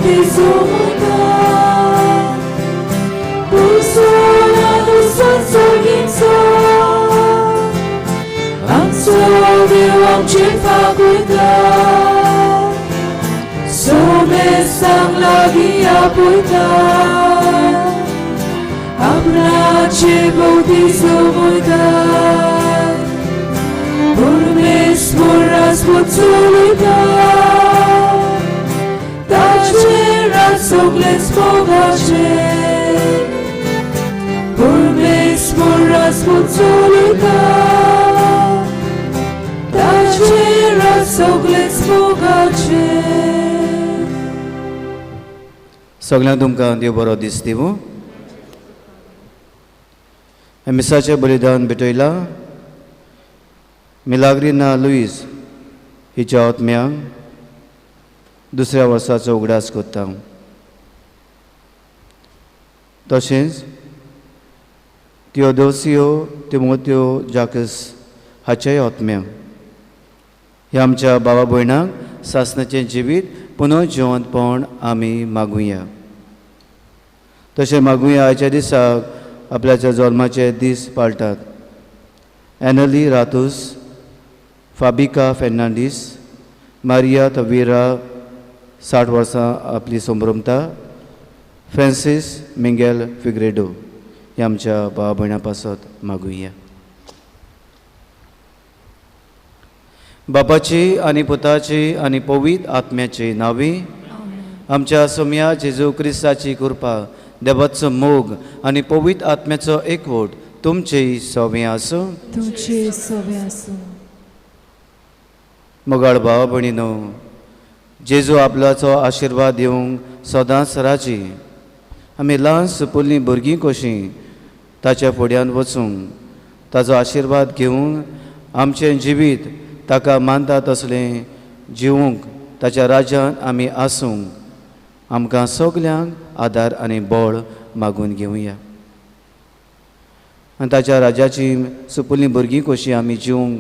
bautizo mudar, Busolado sansoginso, Amsodio amcifa cuidar, Somesang lagi apuitar, Abrace bautizo mudar, Burmes burras butsuludar, Taceras sogles bogace, Burmes burras butsuludar, Taceras sogles bogace. सगळ्यांक तुमकां देव बरो दीस दिवं. हे मिसाचें बलिदान भेटयलां मिलाग्रिना Lewis हिच्या आत्म्यांक दुसऱ्या वर्साचो उगडास करता. तशेंच तिओदोसियो तिमोथ्यो जाकस हाच्याय आत्म्यांक ह्या आमच्या भावा भयणांक सासणाचें जिवीत पुनः जिवंतपण आमी मागुया. तशें मागुया आयच्या दिसाक आपल्याच्या जल्माचे दीस पाळटात एनली रातूस, फाबिका फेर्नांडीस, मारिया तवीरा 60 वर्सां आपली संभ्रमता, फ्रांसीस मिंगेल फिग्रेडो ह्या आमच्या भावा भयणां पासत मागुया. बापाची आनी पुताची आनी पवित्र आत्म्याची नांवी, आमच्या सोम्या जेजू क्रिस्ताची कृपा, देवाचो मोग आनी पवित्र आत्म्याचो एकवट तुमचे सोबे आसूं. मोगाळ भावा भयणीनो, जेजू आपल्याचो आशिर्वाद दिवंक सदांच राजी. आमी ल्हान सुपुल्लीं भुरगीं कशीं ताच्या फुड्यान वचूंक, ताचो आशिर्वाद घेवंक, आमचें जिवीत ताका मानता तसलें जिवूंक ताच्या राज्यांत आमी आसूंक आमकां सगल्यांक आदार आनी बळ मागून घेवया. आनी ताच्या राज्याची सुपुल्लीं भुरगीं कशीं आमी जिवंक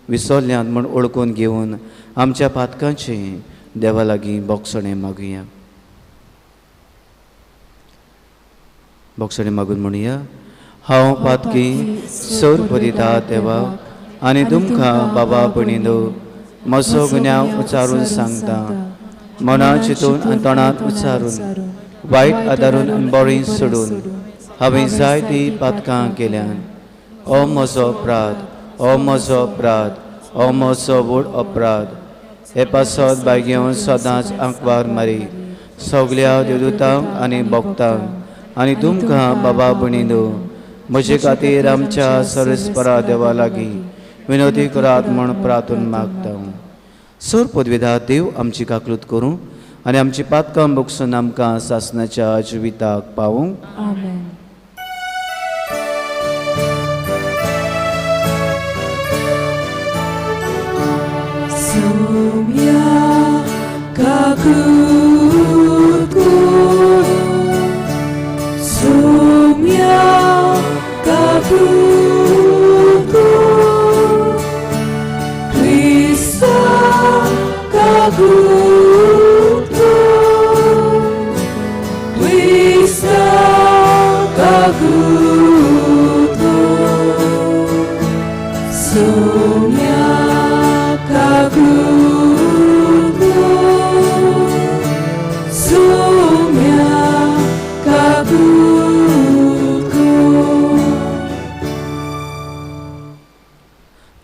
विसरल्यांत म्हूण ओळखून घेवन आमच्या पातकांची देवा लागीं बोगसणें मागुया. बोगसणें मागून म्हणुया. हांव पातकी सोर परिता देवाक आनी तुमकां बाबा भयणीनो म्हजो गुन्यांव उच्चारून सांगता. मनांत चिंतून आनी तोंडांत उच्चारून वायट आदारून आनी बळी सोडून हांवें जायतीं पातकां केल्यान. ओ म्हजो अपराध, ओ म्हजो अपराध, ओ म्हजो व्हड अपराध. हे पासत बाय घेवन सदांच आंकवार मारी सगल्या देवदूतांक आनी भक्तांक आनी तुमकां बाबा भयणीनो म्हजे खातीर आमच्या सर्वेस्परा देवा लागीं विनोदी करात म्हूण प्रार्थून मागता. सोर पदवीदार देव आमची काकलूत करूं आनी आमची पातकां बोगसून आमकां सासणाच्या जिविताक पावूंक. आमेन. सोम्या काकलूत करूं, सोम्या काकलूत करूं, Krista kagut kरूं, Krista kagut kरूं, Soumya kagut kरूं, Soumya kagut kरूं.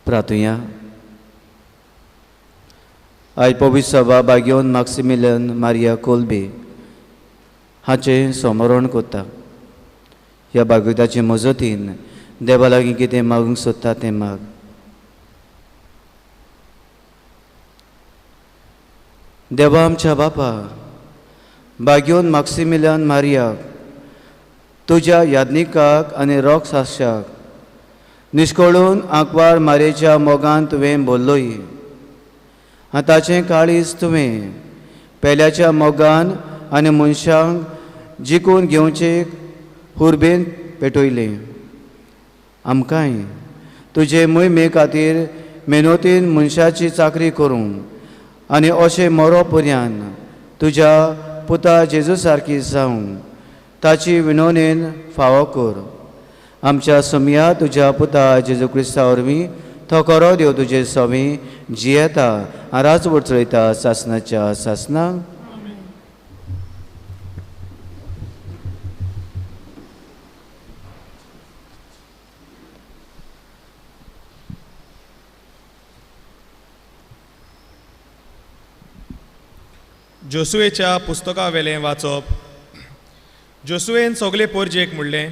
प्रार्थुया. आयज पवित्र सभा बागेवन मॅक्सिमिलियन मारिया कोल्बे हाचें समरण करता. ह्या बागोवताचे मजतीन देवा लागीं कितें मागूंक सोदता तें माग. देवा आमच्या बापा, बागेवन मॅक्सिमिलियन मारियाक तुज्या यादनिकाक आनी रोग साश्याक निश्कळून आंकवार मारेच्या मोगान तुवें बोल्लोय. ताचें काळीज तुवें पेल्याच्या मोगान आनी मनशांक जिखून घेवचे हुर्बेन पेटयलें. आमकांय तुजे मोहिमे खातीर मेहनतीन मनशाची चाकरी करूंक आनी अशें मरो पर्यान तुज्या पुता जेजू सारकी जावं ताची विनवणेन फावो कर. आमच्या समिया तुज्या पुता जेजू क्रिस्ता वरवीं तो करो देव तुजे सोमी जियेता आनी राजवट चलयता सासणाच्या सासनाक. जोसुएच्या पुस्तका वेलें वाचप. जोसुएन सगले पोरजेक म्हणलें,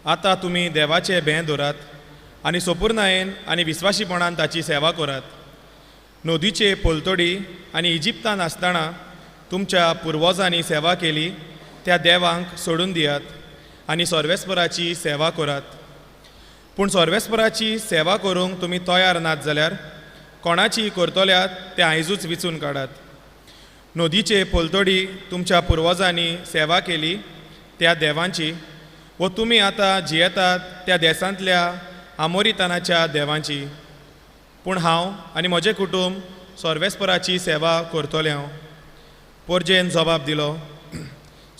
आतां तुमी देवाचें भें दवरात आनी सोपुर्नायेन आनी विस्वाशीपणान ताची सेवा करात. नोदीचे पोलतोडी आनी इजिप्तान आसतना तुमच्या पुर्वजांनी सेवा केली त्या देवांक सोडून दियात आनी सर्वेस्पराची सेवा करात. पूण सर्वेस्पराची सेवा करूंक तुमी तयार नात जाल्यार कोणाची करतल्यात ते आयजूच विचून काडात. नोदीचे पोलतोडी तुमच्या पुर्वजांनी सेवा केली त्या देवांची, व तुमी आतां जियेतात त्या देसांतल्या आमोरितानाच्या देवांची. पूण हांव आनी म्हजें कुटूंब सर्वेस्पराची सेवा करतले. हांव पोरजेन जबाब दिलो,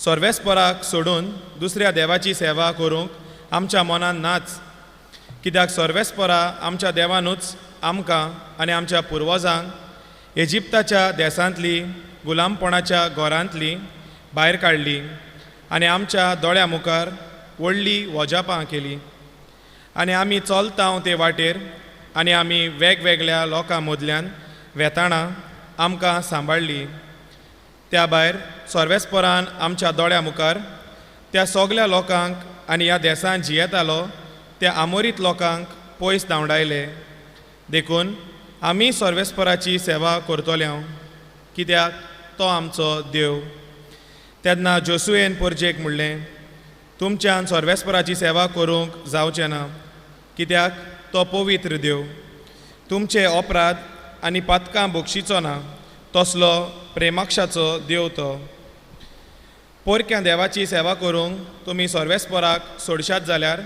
सर्वेस्पराक सोडून दुसऱ्या देवाची सेवा करूंक आमच्या मनान नाच, कित्याक सर्वेस्परा आमच्या देवानूच आमकां आनी आमच्या पुर्वजांक इजिप्ताच्या देसांतली गुलामपणाच्या घरांतली भायर काडली आनी आमच्या दोळ्या मुखार व्हडली वजापां केली. आनी आमी चलतांव ते वाटेर आनी आमी वेगवेगळ्या लोकां मदल्यान वेताळां आमकां सांबाळली. त्या भायर सर्वेस्परान आमच्या दोळ्या मुखार त्या सगल्या लोकांक आनी ह्या देसांत जियेतालो त्या आमोरीत लोकांक पयस धांवडायले. देखून आमी सर्वेस्पराची सेवा करतले. हांव कित्याक तो आमचो देव. तेन्ना जोसुएन पोरजेक म्हणलें, तुमच्यान सर्वेस्पराची सेवा करूंक जावचें ना, कित्याक तो पवित्र देव. तुमचे अपराध आनी पातकां बक्षिचो ना तसलो प्रेमाक्षाचो देव तो. पोरक्या देवाची सेवा करूंक तुमी सर्वेस्पराक सोडशात जाल्यार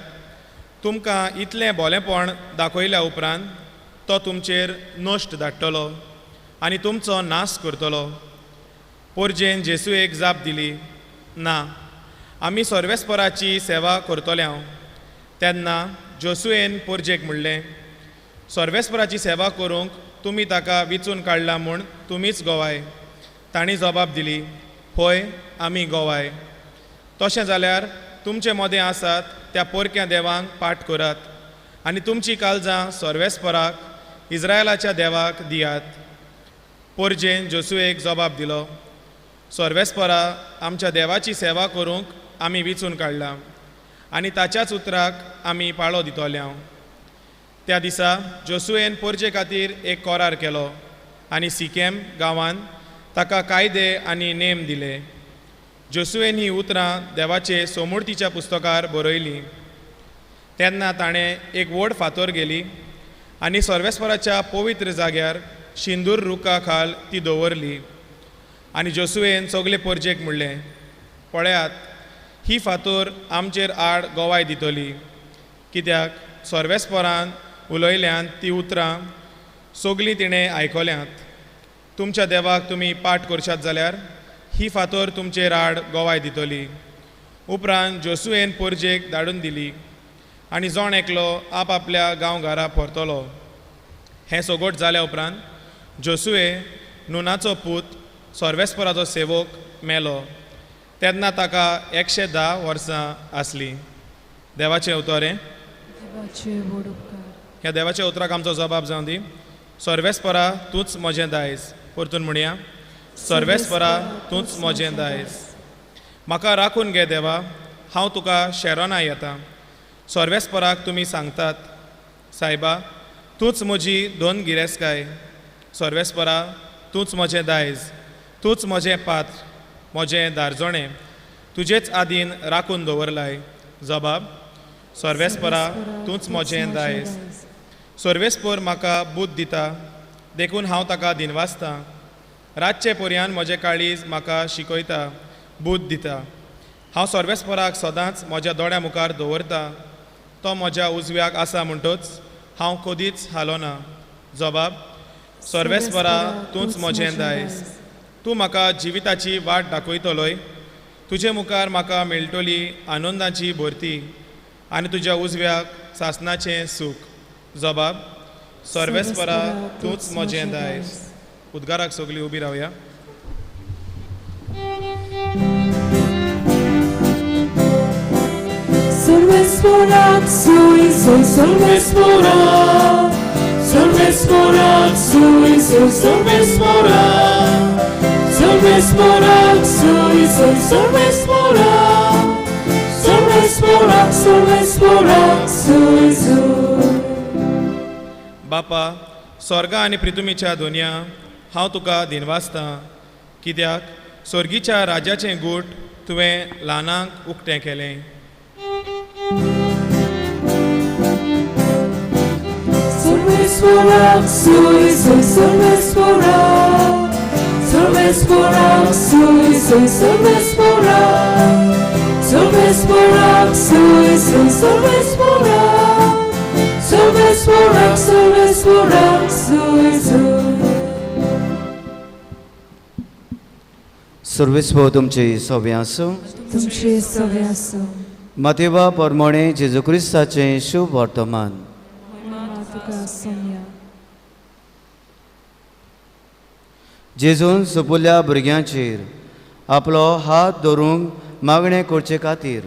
तुमकां इतलें बोलेंपण दाखयल्या उपरांत तो तुमचेर नश्ट धाडटलो आनी तुमचो नाश करतलो. पोरजेन जेसुएक जाप दिली, ना, आमी सर्वेस्पराची सेवा करतले. हांव तेन्ना जोसुएन पोरजेक म्हणलें, सर्वेस्पराची सेवा करूंक तुमी ताका विचून काडला म्हूण तुमीच गोवाय. तांणी जबाब दिली, पळय, आमी गोवाय. तशें जाल्यार तुमचे मदें आसात त्या पोरक्या देवांक पाठ करात आनी तुमची काळजां सर्वेस्पराक इस्रायलाच्या देवाक दियात. पोरजेन जोसुएक जबाब दिलो, सर्वेस्परा आमच्या देवाची सेवा करूंक आमी विचून काडला आनी ताच्याच उतराक आमी पाळो दितले. हांव त्या दिसा जोसुएन पोरजे खातीर एक करार केलो आनी सिकेम गांवांत ताका कायदे आनी नेम दिले. जोसुएन ही उतरां देवाचे सोमुर्तीच्या पुस्तकार बरयली. तेन्ना ताणें एक व्हड फातर गेली आनी सर्वेस्पराच्या पवित्र जाग्यार शिंदूर रुखा खाल ती दवरली. आनी जोसुएन सगले पोरजेक म्हणलें, पळयात, ही फातर आमचेर आड गोवाय दितली, कित्याक सर्वेस्परान उलयल्यान ती उतरां सगलीं तिणें आयकल्यांत. तुमच्या देवाक तुमी पाठ करशात जाल्यार ही फातर तुमचेर आड गोवाय दितली. उपरांत जोसुएन पोरजेक धाडून दिली आनी जोण एकलो आपआपल्या गांवघरा परतलो. हें सगोट जाल्या उपरांत जोसुए नुनाचो पूत सर्वेस्पराचो सेवक मेलो. तेन्ना ताका 110 वर्सां आसलीं. देवाचें उतोरें. ह्या देवाच्या उतराक आमचो जबाब जावं दी. सर्वेस्परा तूंच म्हजें दायज. परतून म्हणया, सर्वेस्परा तूंच म्हजें दायज. म्हाका राखून घे देवा, हांव तुका शेरोना येता. सर्वेस्पराक तुमी सांगतात, सायबा, तूंच म्हजी दोन गिरेस्तकाय. सर्वेस्परा तूंच म्हजें दायज, तूंच म्हजें पात्र, म्हजें दारजोणें, तुजेच आदीन राखून दवरलाय. जबाब, सर्वेस्परा तूंच म्हजें दायज. सर्वेस्पर म्हाका बूद दिता, देखून हांव ताका दिनवासतां. रातचे पर्यान म्हजें काळीज म्हाका शिकयता, बूद दिता. हांव सर्वेस्पराक सदांच म्हज्या दोळ्या मुखार दवरतां. तो म्हज्या उजव्याक आसा म्हणटच हांव कदीच हालोना. जबाब, सर्वेस्परा तूंच म्हजें दायज. तूं म्हाका जिविताची वाट दाखयतलोय. तुजे मुखार म्हाका मेळटली आनंदाची भरती आनी तुज्या उजव्याक सासणाचें सूख. जबाब: सर्वेस्परा तूंच म्हजें दायज. उद्गाराक सगळीं उबी रावया. Solvesporat sui sol solvesporat, solvesporat sui sol solvesporat, solvesporat sui sol solvesporat, solvesporat sui sol. बापा, स्वर्गा आनी पृथ्वीच्या दोनया हांव तुका दिनवासतां, कित्याक स्वर्गीच्या राजाचें गूट तुवें ल्हानांक उक्तें केलें. Solvesporat sui sol solvesporat, solvesporat sui sol solvesporat, solvesporat sui sol solvesporat, solvesporat sui sol. सर्वेस्व तुमची सव्या आसूं. तुमचे सवे आसूं. मातेवा परमणे जेजू क्रिस्ताचें शुभ वर्तमान. तुका सोम्या. जेजून सोपुल्या भुरग्यांचेर आपलो हात धरूंक मागणें करचे खातीर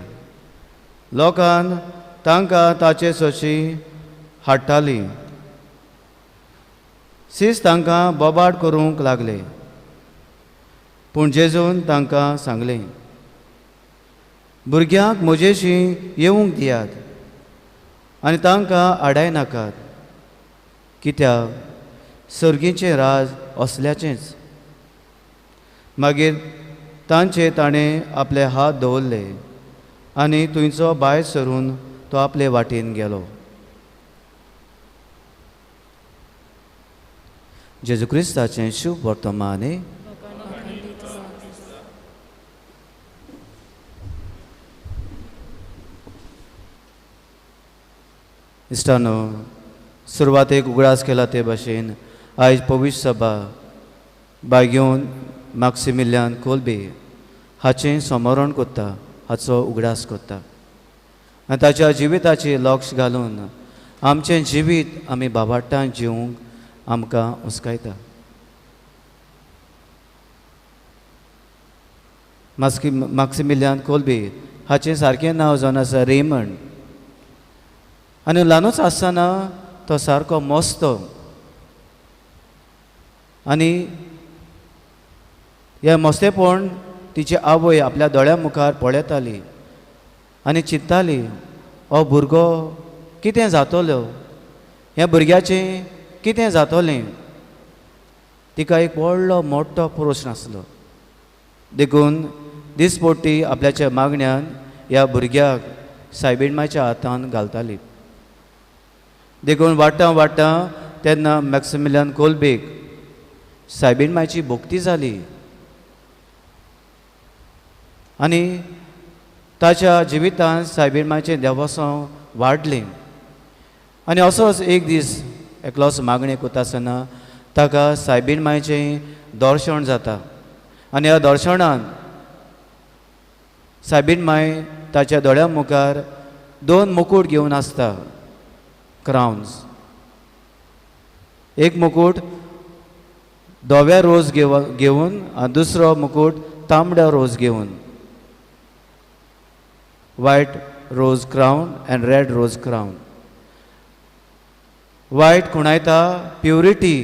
लोकान तांकां ताचे सोशी हाडटाली. सीस तांकां बोबाड करूंक लागले. पूण जेजून तांकां सांगलें, भुरग्यांक म्हजेशी येवंक दियात आनी तांकां आडाय नाकात, कित्याक सर्गीचें राज असल्याचेंच. मागीर तांचे ताणें आपले हात दवरले आनी थंयचो भायर सरून तो आपले वाटेन गेलो. जेजू क्रिस्ताचें शुभ वर्तमान. इश्टानो, सुरवातेक उगडास केला ते भाशेन आयज पवित्र सभा बायगेवन मॅक्सिमिलियान कोल्बे हाचें समरण करता, हाचो उगडास करता आनी ताच्या जिविताचेर लक्ष घालून आमचें जिवीत आमी बाबाटान जिवंक आमकां उस्कायता. मॅक्सिमिलियान कोल्बे हाचें सारकें नांव जावन आसा रेमंड. आनी ल्हानूच आसतना तो सारको मस्तो आनी हे मस्तेपण तिची आवय आपल्या दोळ्या मुखार पळयताली आनी चिंत्ताली, हो भुरगो कितें जातलो, ह्या भुरग्याचें कितें जातलें. तिका एक व्हडलो मोठो प्रश्न आसलो. देखून दिसपट्टी आपल्याच्या मागण्यान ह्या भुरग्याक सायबीणमाच्या हातान घालताली. देखून वाडटा तेन्ना मॅक्सिमिलियान कोल्बेक सायबीणमाची भोक्ती जाली आनी ताच्या जिवितांत सायबीणमाचें देवासांव वाडलें. आनी असोच एक दीस एकलोच मागणें करता आसतना ताका सायबीणमाचें दर्शन जाता आनी ह्या दर्शनान सायबीणमाय ताच्या दोळ्या मुखार 2 मुकुट घेवन आसता, क्राउन्स. एक मुकुट धव्या रोज घेवन आनी दुसरो मुकुट तांबड्या रोज घेवन. White rose crown and red rose crown. White खुणायता प्युरिटी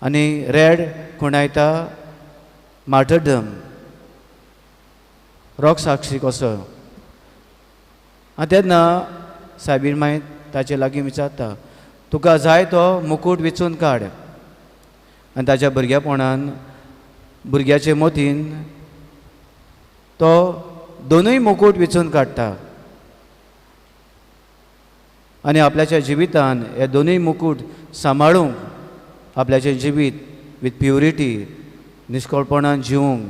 आनी रेड खुणायता मार्टरडम, रोग साक्षी कसो. आनी तेन्ना सायबीणमाय ताचे लागीं विचारता, तुका जाय तो मुकुट वेचून काड. आनी ताच्या भुरग्यापणान भुरग्याचे मोतीन तो 2 मुकुट वेचून काडटा आनी आपल्याच्या जिवितान हे 2 मुकुट सांबाळूंक आपल्याचें जिवीत विथ प्युरिटी निश्कळपणान जिवंक,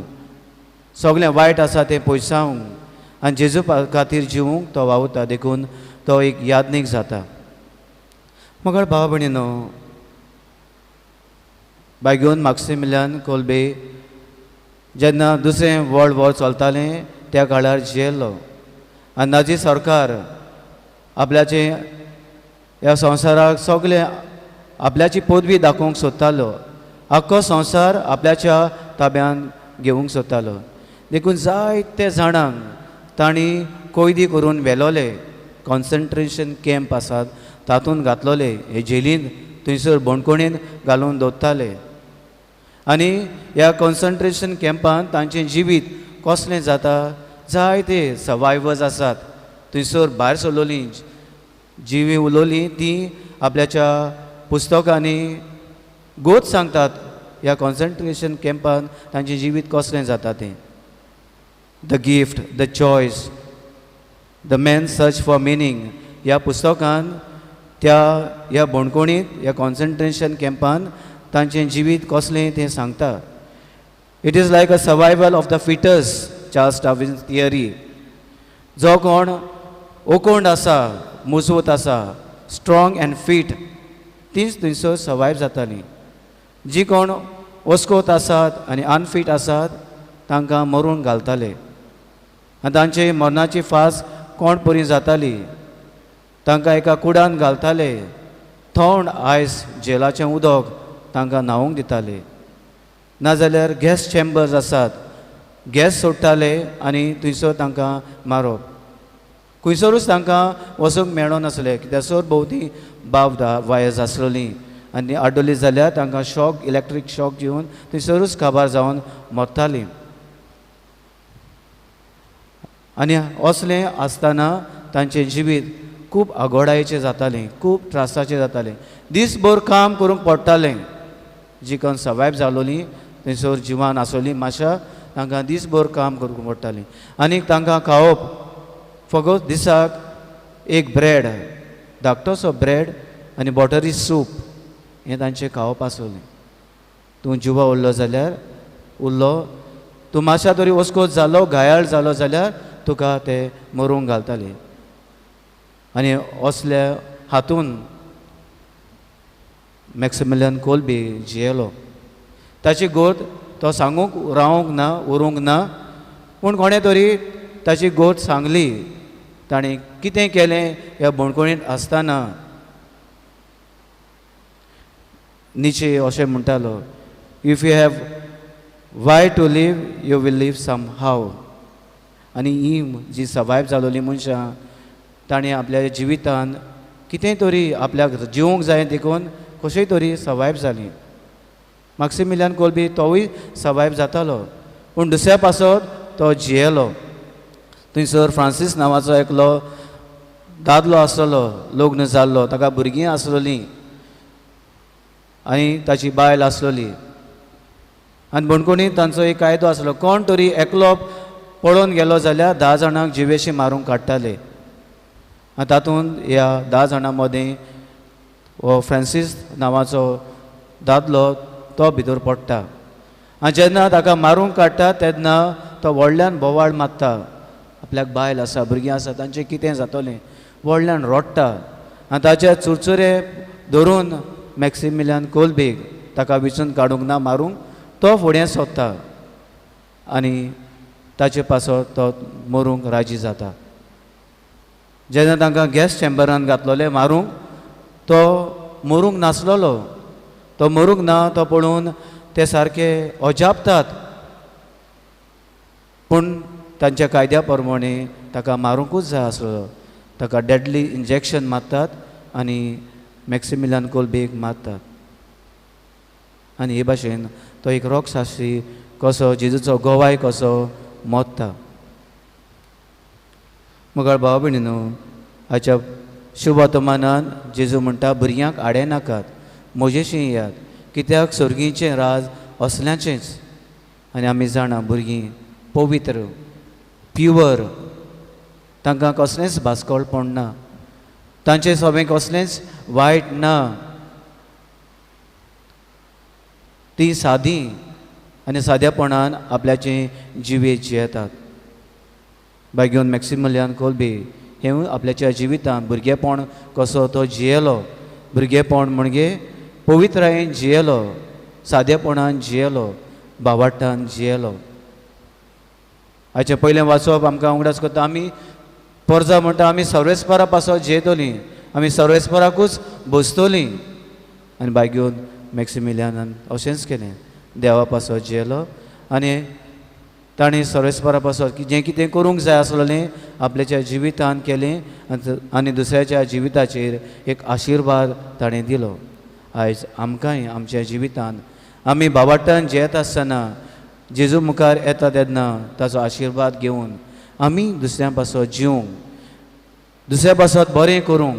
सगळें वायट आसा तें पयसावंक आनी जेजू खातीर जिवंक तो वावुरता. देखून तो एक यादनीक जाता. मगर भाव भयणीनो, बायगून मॅक्सिमिलियन कोल्बे जेन्ना दुसरें वर्ल्ड वॉर चलतालें त्या काळार जियेल्लो आनी नाजी सरकार आपल्याचे ह्या संवसाराक सगळे आपल्याची पदवी दाखोवंक सोदतालो आख्खो संवसार आपल्याच्या ताब्यान घेवंक सोदतालो देखून जायते जाणांक तांणी कैदी करून व्हेलोले कॉन्सन्ट्रेशन कॅम्प आसात तातूंत घातलोले हे जेलींत थंयसर बोणकोणीन घालून दवरताले आनी ह्या कॉन्सन्ट्रेशन कॅम्पान तांचें जिवीत कसलें जाता जायते सर्वायवर्स आसात थंयसर भायर सरलोलीं जिवी उलोवलीं तीं आपल्याच्या पुस्तकांनी गोत सांगतात ह्या कॉन्सन्ट्रेशन कॅम्पान तांचें जिवीत कसलें जाता तें the gift the choice the man search for meaning ह्या पुस्तकान ह्या बोणकोणींत ह्या कॉन्सन्ट्रेशन कॅम्पान तांचें जिवीत कसलें तें सांगता it is like a survival of the fittest Charles Darwin theory जो कोण ओकोंड आसा मजबूत आसा स्ट्रॉंग एंड फीट तींच थंयसर सर्वायव जातालीं जी कोण ओस्कोत आसात आनी अनफीट आसात तांकां मरून घालताले आनी तांचे मरणाची फास कोण परी जाताली तांकां एका कुडान घालताले थंड आयस जेलाचें उदक तांकां न्हावूंक दिताले नाजाल्यार गॅस चेंबर्स आसात गॅस सोडटाले आनी थंयसर तांकां मारप खंयसरूच तांकां वचूंक मेळो नासलें कित्याक भोंवती बाब वायर्स आसलोलीं आनी आड्डोली जाल्यार तांकां शॉक इलेक्ट्रीक शॉक दिवन थंयसरूच काबार जावन मरतालीं आनी असलें आसतना तांचें जिवीत खूब आगोडायेचें जातालें खूब त्रासाचें जातालें दीसभर काम करूंक पडटालें जी कोण सर्वायव जालोलीं थंयसर जिवान आसलोलीं मातशा तांकां दीसभर काम करूंक पडटालें आनी तांकां खावप फकत दिसाक एक ब्रेड धाकटोसो ब्रेड आनी बॉटरी सूप हें तांचें खावप आसलें तूं जिवा उरलो जाल्यार उरलो तूं मातशा तरी वस्कोत जालो घायाळ जालो जाल्यार तुका ते मरूंक घालताले आनी असल्या हातून मॅक्सिमिलियन कोल्बी जियेलो ताची गोट तो सांगूंक रावूंक ना उरूंक ना पूण कोणें तरी ताची गोट सांगली ताणें कितें केलें ह्या बोणकोणींत आसतना निचे अशें म्हणटालो if you have why to live you will live somehow आनी ही जी सर्वायव जालोलीं मनशां ताणें आपल्या जिवितान कितें तरी आपल्याक जिवंक जाय देखून कशेंय तरी सर्वायव जालीं मॅक्सिमिलियन कोल्बी तोवूय सर्वायव जातालो पूण दुसऱ्या पासत तो जियेलो थंयसर फ्रांसीस नांवाचो एकलो दादलो आसलो लग्न जाल्लो ताका भुरगीं आसलोलीं आनी ताची बायल आसलोली आनी बोणकोणींत तांचो एक कायदो आसलो कोण तरी एकलो पळोवन गेलो जाल्यार 10 जाणांक जिवेशी मारूंक काडटाले आनी तातूंत ह्या 10 जाणां मदीं हो फ्रांसीस नांवाचो दादलो तो भितर पडटा आनी जेन्ना ताका मारूंक काडटा तेन्ना तो व्हडल्यान बोवाळ मारता आपल्याक बायल आसा भुरगीं आसा तांचें कितें जातलें व्हडल्यान रडटा आनी ताचे चुरचुरे धरून मॅक्सिमिलियन कोल्बीक ताका विचून काडूंक ना मारूंक तो फुडें सोदता आनी ताचे पासत तो मरूंक राजी जाता जेन्ना तांकां गॅस चेंबरान घातलोले मारूंक तो मरूंक नासलोलो तो मरूंक ना तो पळोवन ते सारके अजापतात पूण तांच्या कायद्या प्रमाणे ताका मारूंकूच जाय आसलो ताका डेडली इंजेक्शन मारतात आनी मॅक्सिमिलियन कोल्बीक मारतात आनी हे भाशेन तो एक रोगशास्त्री कसो जेजूचो गोवाय कसो मोत्ता मुगाळ भाव भयणीनो हाच्या शुभ वर्तमानान जेजू म्हणटा भुरग्यांक आडे नाकात मोजेशी येयात कित्याक सर्गीचें राज असल्याचेंच आनी आमी जाणा भुरगीं पवित्र प्युअर तांकां कसलेंच भासकळपण ना तांचें सगळें कसलेंच वायट ना ती सादी आनी सादेपणान आपल्याचे जिवे जियेतात बागेवन मॅक्सिमिलियन कोल्बी हें आपल्याच्या जिवितांत भुरगेपण कसो तो जियेलो भुरगेपण म्हणजे पवित्रायेन जियेलो सादेपणान जियेलो, भावार्थान जियेलो. हाचे पयलें वाचप आमकां उगडास करता. आमी पोरजा म्हणटा आमी सर्वेस्परा पासो जेयतलीं, आमी सर्वेस्पराकूच बसतलीं. आनी बाय घेवन मॅक्सिमिलियानान अशेंच केलें. देवा पासो जियेलो आनी ताणें सर्वेस्परा पासो जें कितें करूंक जाय आसलेलें आपल्याच्या जिवितान केलें आनी दुसऱ्याच्या जिविताचेर एक आशिर्वाद ताणें दिलो. आयज आमकांय आमच्या जिवितान आमी भावार्थान जियेता आसतना जेजू मुखार येता तेन्ना ताचो आशिर्वाद घेवन आमी दुसऱ्या पासत जिवंक, दुसऱ्या पासत बरें करूंक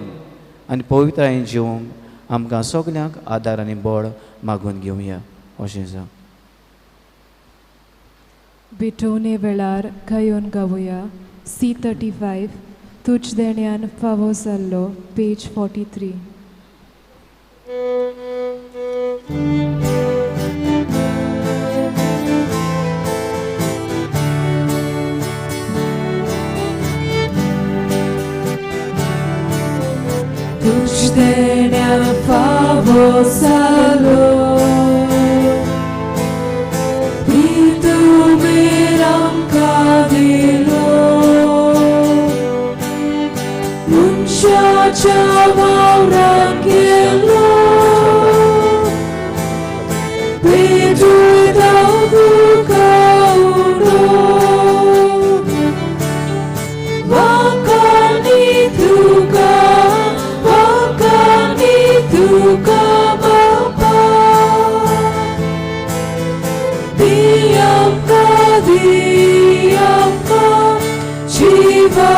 आनी पवित्रायेन जिवंक आमकां सगल्यांक आदार आनी बळ मागून घेवया अशें जावं. विठोवणे वेळार खंयून गावुया. C35 तुज देण्यान फावो जाल्लो, पेज 43. तुज देण्यान फावो जाल्लो, Ciao, Angelo, Pedro Dauno, Wakani tuka Baba, Diamka, Shiva.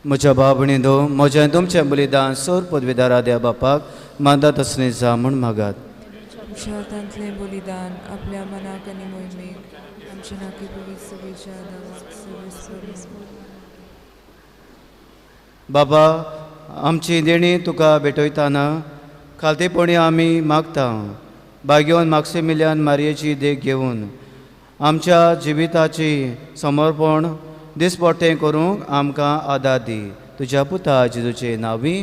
म्हज्या भावणींनो, म्हजें तुमचें बलिदान सोर पदवीदारा देवा बापाक मानतात असलें जा म्हूण मागात. आमच्या हातांतलें बलिदान आपल्या मनाक आनी मोहिमेक आमच्या नाकी पवित्र सभेच्या देवाक सर्वेस्वर. बाबा, आमची देणी तुका भेटयताना खालतेपणी आमी मागता. बागेवन मॅक्सिमिलियान मारयेची देख घेवन आमच्या जिविताची समर्पण दिसपट्टें करूंक आमकां आदार दी. तुज्या पुता जेजूचे नांवी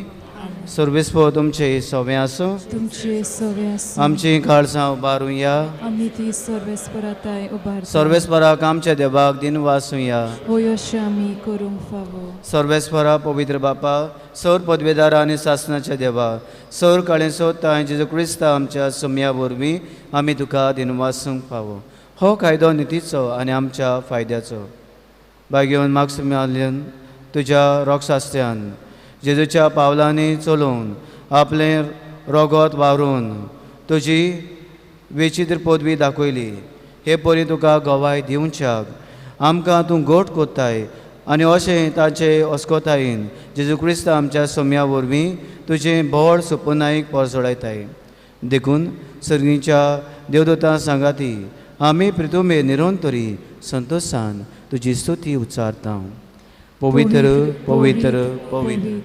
सर्वेस्पर तुमचे सवें आसूं. तुमचे सवे आसूं. आमची काळजां उबारुया. आमी ती सर्वेस्पराताय उबारता. सर्वेस्पराक आमच्या देवाक दिन वासूया. होय अशें आमी करूंक फावो. सर्वेस्परा पवित्र बापा, सौर पदवेदारा आनी शासनाच्या देवा, सौर काळें सोदता जेजू क्रिस्ता आमच्या सुम्या वरवीं आमी तुका दिन वासूंक फावो. हो कायदो नितीचो आनी आमच्या फायद्याचो. बागेवन मॅक्सिमिलियान तुज्या रोगशास्त्र्यान जेजूच्या पावलांनी चलून आपलें रोगोत वावरून तुजी विचित्र पदवी दाखयली. हे परी तुका गोवाय दिवच्याक आमकां तूं गोट कोत्ताय आनी अशें ताचे अस्कोतायेन जेजू क्रिस्ता आमच्या सोम्या वरवीं तुजें बोड सुपनायक परसोडायताय. देखून सर्गीच्या देवदूतां सांगाती आमी प्रितुमे निरंतरी संतोशान तुजी स्तुती उच्चारता. पवित्र पवित्र पवित्र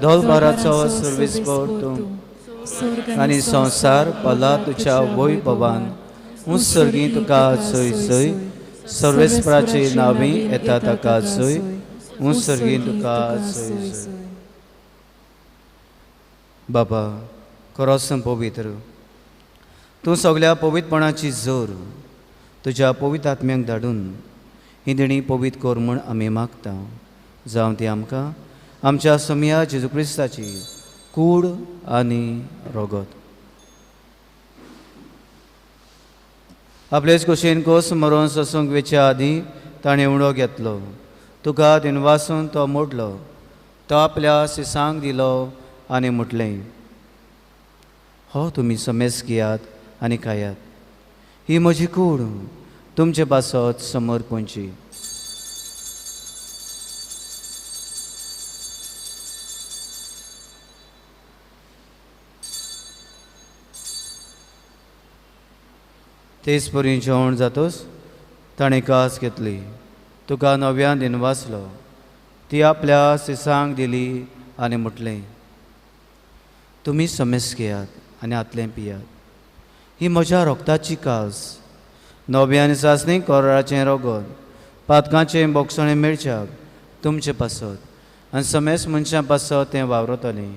दोलबाराचो सर्वेस्पर तूं आनी संवसार पला तुज्या वैभवान उत्सर्गी तुका जय जय. सर्वेस्पराचे नांवी येता ताका जय. उत्सर्गी तुका जय जय. बाबा, खरोच पवित्र, तूं सगळ्या पवित्रपणाची जोर तुज्या पवित्र आत्म्याक धाडून ही देणी पवित्र कर म्हूण आमी मागता. जावं ती आमकां आमच्या सोम्या जेजू क्रिस्ताची कूड आनी रोगत. आपलेच कुशीन कोस मरोन सोसूंक वेच्या आदीं ताणें उडो घेतलो. तुका दिन वासून तो मोडलो. तो आपल्या सिसांक दिलो आनी म्हटलें, हो तुमी समेस घेयात आनी खायात. ही म्हजी कूड तुमचे पासत समर्पणची. तेच परी जेवण जातोच ताणें कास घेतली. तुका नव्यान दिन वाचलो. ती आपल्या सिसांक दिली आनी म्हटलें, तुमी समेस घेयात आनी आतलें पियात. ही म्हज्या रोगताची कास. नव्यान सासणी कोराचें रोगत, पातकांचें बोगसणें मेळच्याक तुमचें पासत आनी समेस मनशां पासत तें वावरतलें.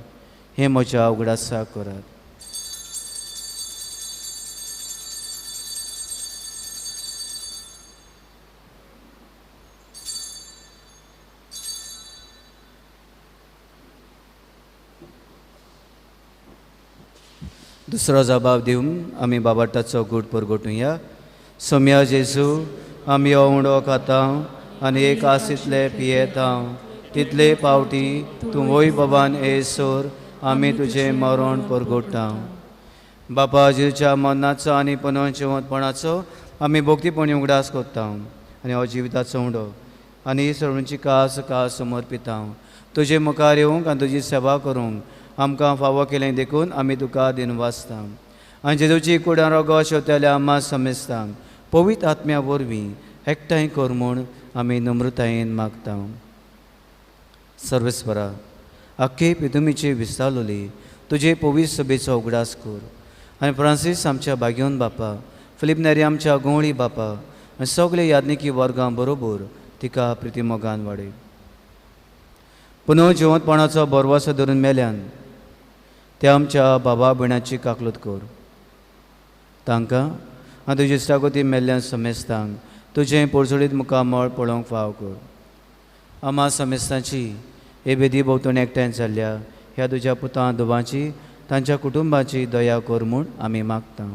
हें म्हज्या उगडासाक करात. दुसरो जबाब दिवन आमी बाबाटाचो घूट परगोटुया. सोम्या जेजू, आमी हो उंडो खाता आनी एक आसीतले पियेता. तितले पावटी तूं वैभवान येसोर आमी तुजें मरण परगोडटा. बापा जेजूच्या मरणाचो आनी पुनर्जिवंतपणाचो आमी भोक्तीपणी उगडास कोत्ता आनी हो जिविताचो उंडो आनी सर्वांची कास कास समर्पिता. तुजे मुखार येवंक आनी तुजी सेवा करूंक आमकां फावो केलें देखून आमी तुका दिन वाचता. आनी जेजूची कुडां रोगो शेवतेल्या आम्हा समेस्ता पवित्र आत्म्या वरवीं एकठांय कर म्हूण आमी नम्रतायेन मागता. सर्वेस्परा, आख्खे पितुमीची विस्तारलोली तुजे पवित्र सभेचो उगडास कर. आनी फ्रांसीस आमच्या बागेवन बापा, फिलीप नेरी आमच्या गोवळी बापा आनी सगळे यादनिकी वर्गां बरोबर तिका प्रितीमोगान वाडय. पुनर्जिवंतपणाचो बोरवासो धरून मेल्यान त्या आमच्या बाबा भयणाची काकलूत कर. तांकां आनी तुजे इश्टागोती मेल्ल्यान समेस्तांक तुजें पोरसुडीत मुखामळ पळोवंक फाव कर. आम्हा समेस्तांची हे बेदी भोंवतणी एकठांय जाल्ल्या ह्या तुज्या पुतां धुवांची तांच्या कुटुंबाची दया कर म्हूण आमी मागता.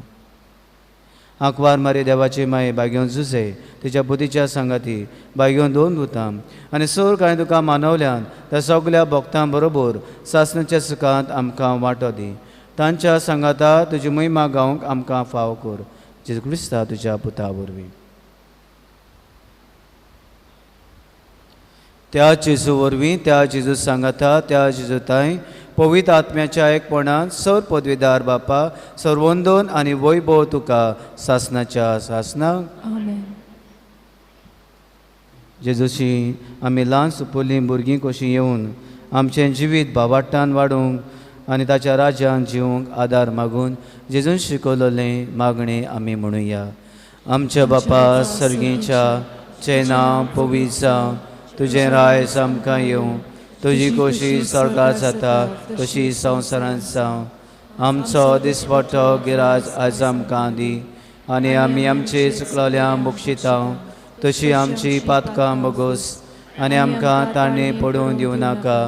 आंकवार मारी देवाची माय बागेवन जुजे तिच्या पुतीच्या सांगाती बागेवन दोन दुतां आनी सोर कांय तुका मानवल्यान त्या सगल्या भक्तां बरोबर सासणेच्या सुखांत आमकां वांटो दी. तांच्या सांगाता तुजी महिमा गावंक आमकां फाव कर. जेजू क्रिस्ता तुज्या पुता वरवीं. त्या जेजू वरवीं त्या जेजू सांगाता त्या जेजूताय पवित्र आत्म्याच्या एकपणान सर पदवीदार बापा सर्वोंदोन आनी वैभव तुका सासणाच्या सासणाक. आमेन. जेजूची आमी ल्हान सुपुलीं भुरगीं कशीं येवन आमचें जिवीत भावार्थान वाडोवंक आनी ताच्या राज्यान जिवंक आदार मागून जेजून शिकयलोलें मागणें आमी म्हणुया. आमच्या बापा सर्गीच्या जें नांव पवित्र जावं, तुजें राय आमकां येवं, तुजी खोशी स्वर्गांत जाता तशी संवसारांत जावं. आमचो दिसपट्टो गिराज आयज आमकां दी आनी आमी आमचे चुकलोल्यांक बक्षिता तशी आमची पातकां बगोस आनी आमकां ताणें पडून दिवं नाका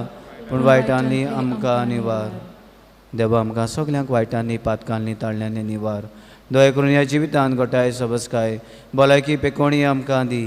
पूण वायटांनी आमकां निवार. देवा आमकां सगल्यांक वायटांनी पातकांनी ताळल्यांनी निवार. दया करून ह्या जिवितांत गोठाय सबसकाय भलायकी पेकोणी आमकां दी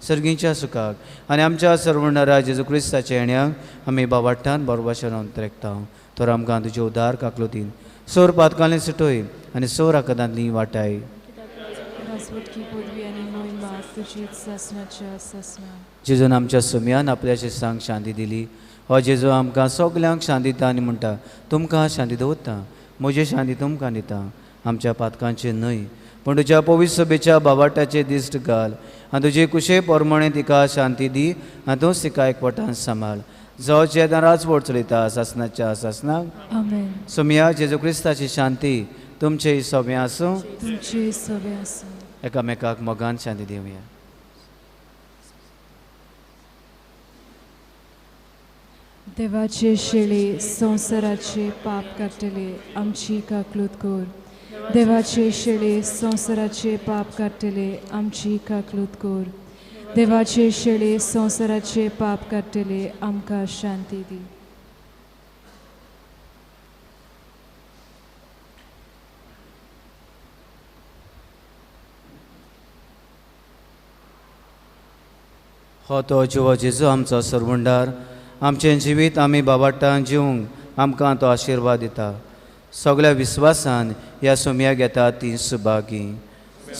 सर्गीच्या सुखाक आनी आमच्या सर्वणारा जेजू क्रिस्ताच्या येण्याक आमी बावार्थान बरोबाशेन अंतरेकता. तर आमकां तुजे उदार काकलुतीन सोर पातकांनी सुटय आनी सोर आकादांतली वाटाय. राजवटकी पदवी आनी मोहिमा तुजीच सासणाच्या सासणा. जेजून आमच्या सुम्यान आपल्या शिसांक शांती दिली. हो जेजू आमकां सगल्यांक शांती दिता आनी म्हणटा तुमकां शांती दवरता, म्हजी शांती तुमकां दिता. आमच्या पातकांचे न्हय पूण तुज्या पवित्र सभेच्या बाबाटाचे दिश्ट घाल आनी तुजे कुशे पोरमणे तिका शांती दी आनी तूंच तिका एकवटान सांबाळ. जो जेन्ना राजवट चलयता सासणाच्या सासणाक. आमेन. सुम्या जेजू क्रिस्ताची शांती तुमचे सगळें आसूं. तुमचे सवे आसूं. एकामेकाक मोगान शांती दिवया. देवाचे शेळे संवसाराचे पाप काडटले आमची काकलूत कर. देवाचे शेळे संवसाराचे पाप काडटले आमची काकलूत कर. देवाचे शेळे संवसाराचे पाप काडटले आमकां शांती दी. हो तो जिवो जेजू आमचो सर्वंडार. आमचें जिवीत आमी बाबाटान जिवंक आमकां तो आशिर्वाद दिता. सगळ्या विस्वासान ह्या सोम्या घेता ती सुभागी.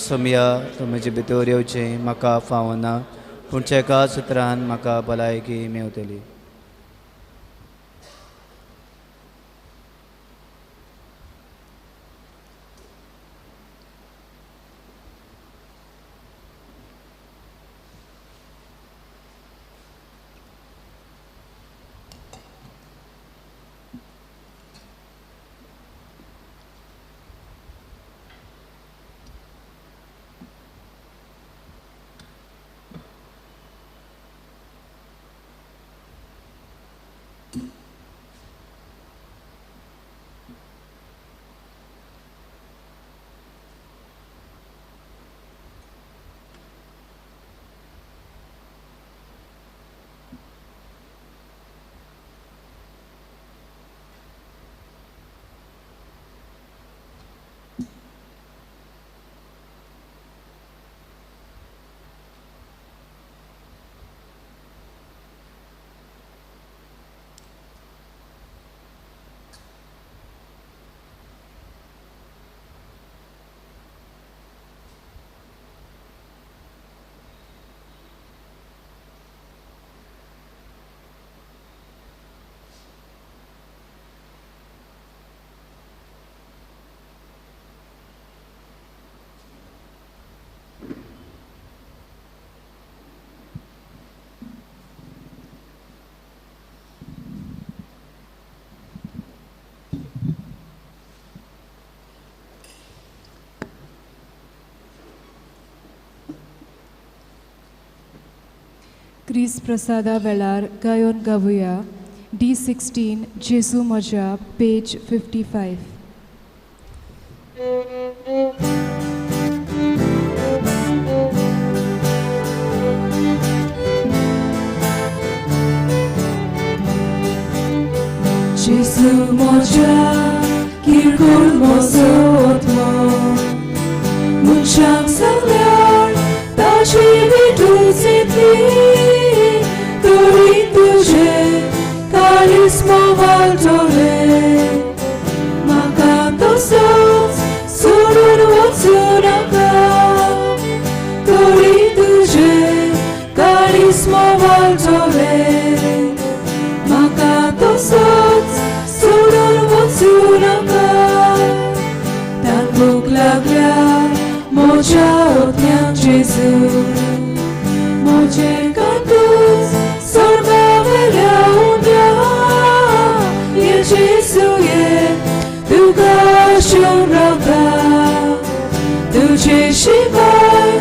सोम्या तूं म्हजे भितर येवचें म्हाका फावना पूण चेका सुत्रान म्हाका भलायकी मेवतली. क्रिस प्रसादा वेळार गायोन गावुया D16 जेसू म्हज्या page 55. Jesu moja kirkul mozotmo Munchang sanglar tashi viduzitli Turi tuje karismo valtore Makanto sos surur watsunaka Turi tuje karismo valtore Makanto sos surur watsunaka Dan buklagla moja otnyang Jesu Moje kantus sorga vela unda Ye Jesu ye duga shurabda Tuje shivai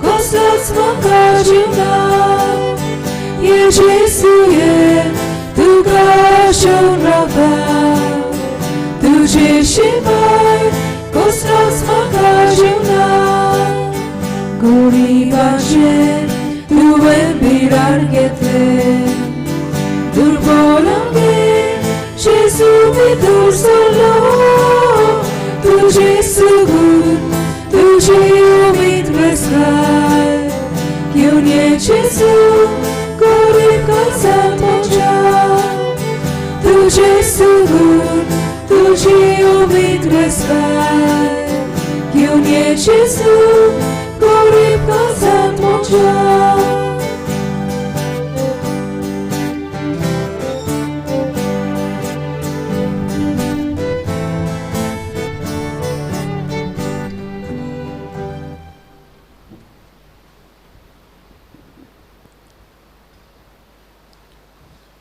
kosas makajuna Ye Jesu ye duga shurabda Tuje shivai kosas makajuna Gori baje Duen birar gete Durbolange Jesu vidur solo Tu Jesu gud Tu umid veskai Kionie Jesu Gori kazan moja Tu Jesu gud Tu umid veskai Kionie Jesu Gori kazan moja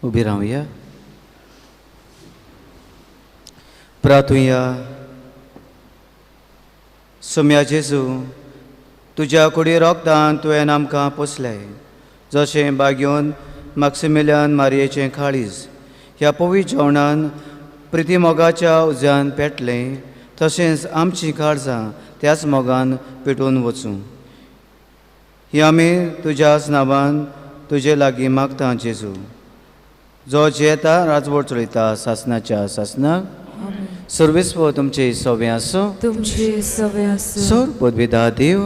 उभी रावया. प्रार्थुया. सोम्या जेजू तुज्या कुडी रोगदान तुवें आमकां पोसलें जशें बागेवन मॅक्सिमिलियन मारयेचें काळीज ह्या पवित्र जेवणान प्रिती मोगाच्या उज्यान पेटलें तशेंच आमचीं काळजां त्याच मोगान पेटून वचूं ही आमी तुज्याच नांवान तुजे लागीं मागता जेजू जो जेता राजवट चलयता सासनाच्या सासनाक सर्वेस्व तुमचे सवे आसूं तुमचे सवे आसूं सोर पदविदा देव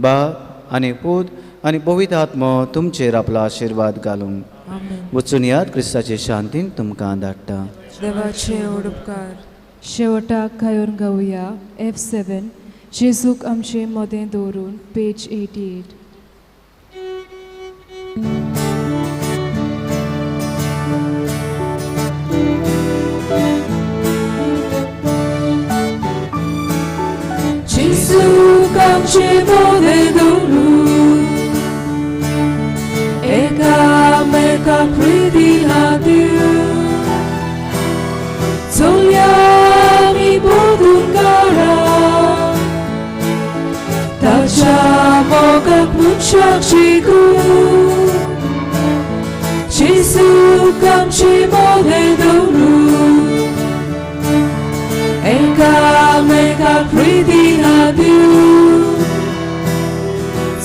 बाप आनी पूत आनी पवित्र आत्मो तुमचेर आपलो आशिर्वाद घालूं वचून यात क्रिस्ताचे शांतीन तुमकां धाडटा. देवाचे उपकार शेवटाक गायोन गावुया F7 जेजूक आमचे मोदें दवरून page 88. Jesu kamche mode dolu Eka meka pridi hadiu Zoliami bodungara Tacha moga kmuchak chigu Jesu kamche mode dolu Eka meka pridi hadiu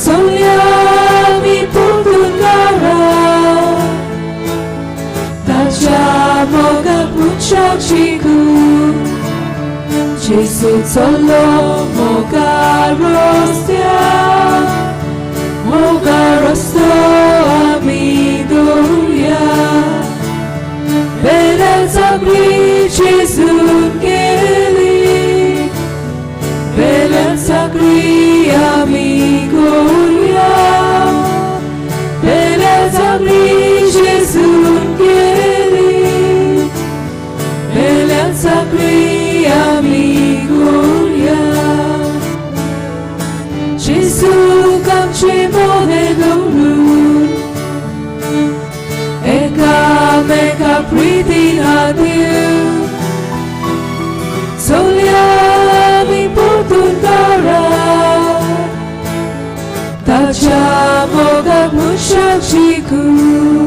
Zoliami bodungara Tacha moga kmuchak chigu Jesu solo moga rosto amidoria Bela zabri Jesu geli Bela zabri amigoria Bela zabri Jesu geli Bela zabri amigoria Jesu kamche mode dolu Eka meka priti hadiu Zoliami bodungara Tacha moga kmuchak साक्षी करू